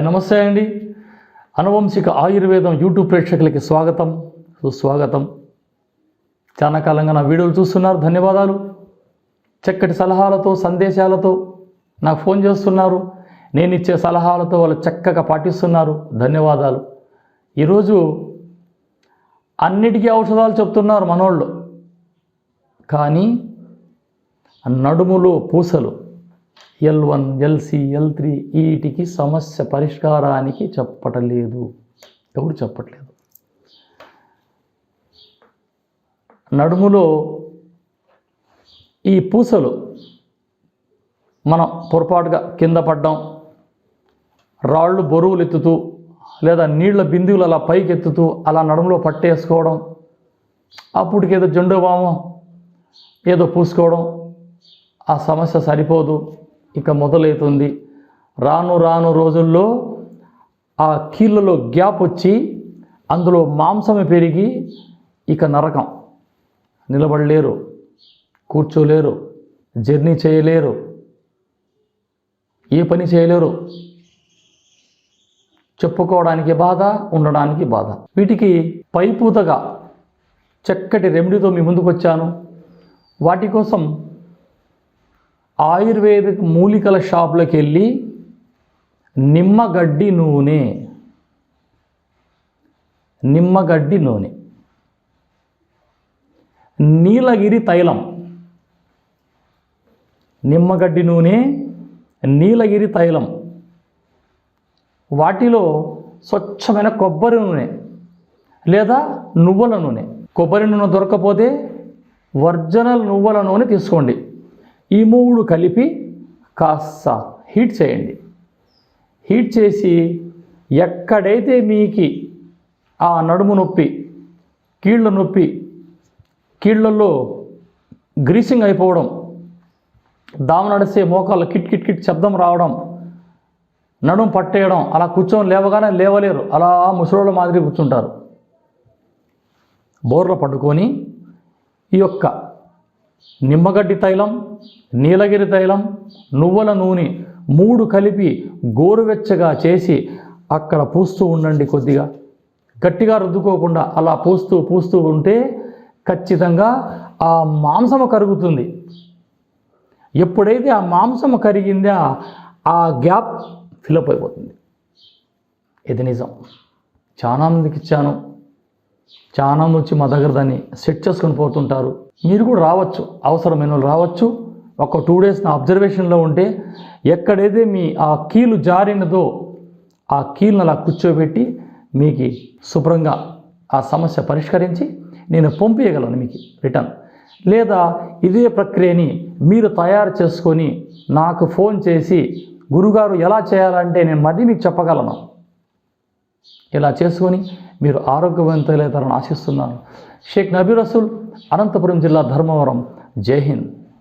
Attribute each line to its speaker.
Speaker 1: నమస్తే అండి. అనువంశిక ఆయుర్వేదం యూట్యూబ్ ప్రేక్షకులకి స్వాగతం, సుస్వాగతం. చాలా కాలంగా నా వీడియోలు చూస్తున్నారు, ధన్యవాదాలు. చక్కటి సలహాలతో, సందేశాలతో నాకు ఫోన్ చేస్తున్నారు. నేను ఇచ్చే సలహాలతో వాళ్ళు చక్కగా పాటిస్తున్నారు, ధన్యవాదాలు. ఈరోజు అన్నిటికీ ఔషధాలు చెప్తున్నారు మనోళ్ళు, కానీ నడుములో పూసలు L1, LC, L3 వీటికి సమస్య పరిష్కారానికి చెప్పట్లేదు, ఎవరు చెప్పట్లేదు. నడుములో ఈ పూసలు మనం పొరపాటుగా కింద పడ్డం, రాళ్ళు బరువులు ఎత్తుతూ లేదా నీళ్ల బిందువులు అలా పైకి ఎత్తుతూ అలా నడుములో పట్టేసుకోవడం, అప్పటికేదో జెండు బామం ఏదో పూసుకోవడం, ఆ సమస్య సరిపోదు, ఇక మొదలవుతుంది. రాను రాను రోజుల్లో ఆ కీళ్ళలో గ్యాప్ వచ్చి అందులో మాంసమే పెరిగి ఇక నరకం. నిలబడలేరు, కూర్చోలేరు, జర్నీ చేయలేరు, ఏ పని చేయలేరు. చెప్పుకోవడానికి బాధ, ఉండడానికి బాధ. వీటికి పైపూతగా చక్కటి రెమెడీతో మీ ముందుకు వచ్చాను. వాటి కోసం ఆయుర్వేదిక్ మూలికల షాప్లోకి వెళ్ళి నిమ్మగడ్డి నూనె, నీలగిరి తైలం, నిమ్మగడ్డి నూనె, నీలగిరి తైలం, వాటిలో స్వచ్ఛమైన కొబ్బరి నూనె లేదా నువ్వుల నూనె. కొబ్బరి నూనె దొరకకపోతే ఒరిజినల్ నువ్వుల నూనె తీసుకోండి. ఈ మూడు కలిపి కాస్త హీట్ చేయండి. హీట్ చేసి ఎక్కడైతే మీకు ఆ నడుము నొప్పి, కీళ్ళ నొప్పి, కీళ్ళల్లో గ్రీసింగ్ అయిపోవడం, దామ నడిస్తే మోకాళ్ళు కిట్ కిట్ కిట్ శబ్దం రావడం, నడుము పట్టేయడం, అలా కూర్చొని లేవగానే లేవలేరు, అలా ముసలోళ్ళ మాదిరి కూర్చుంటారు. బోర్ల పట్టుకొని ఈ యొక్క నిమ్మగడ్డి తైలం, నీలగిరి తైలం, నువ్వుల నూనె మూడు కలిపి గోరువెచ్చగా చేసి అక్కడ పూస్తూ ఉండండి. కొద్దిగా గట్టిగా రుద్దుకోకుండా అలా పూస్తూ ఉంటే ఖచ్చితంగా ఆ మాంసము కరుగుతుంది. ఎప్పుడైతే ఆ మాంసము కరిగిందో ఆ గ్యాప్ ఫిలప్ అయిపోతుంది. ఇది నిజం. చాలా మందికి ఇచ్చాను, చాలా మంది వచ్చి మా దగ్గర దాన్ని సెట్ చేసుకొని పోతుంటారు. మీరు కూడా రావచ్చు, అవసరమైన వాళ్ళు రావచ్చు. ఒక 2 days నా అబ్జర్వేషన్లో ఉంటే ఎక్కడైతే మీ ఆ కీలు జారినదో ఆ కీలును అలా కూర్చోబెట్టి మీకు శుభ్రంగా ఆ సమస్య పరిష్కరించి నేను పంపించగలను మీకు రిటర్న్. లేదా ఇదే ప్రక్రియని మీరు తయారు చేసుకొని నాకు ఫోన్ చేసి గురుగారు ఎలా చేయాలంటే నేను మళ్ళీ మీకు చెప్పగలను. ఇలా చేసుకొని మీరు ఆరోగ్యవంతులైతారని ఆశిస్తున్నాను. షేక్ నబీ రసూల్, అనంతపురం జిల్లా, ధర్మవరం. జై హింద్.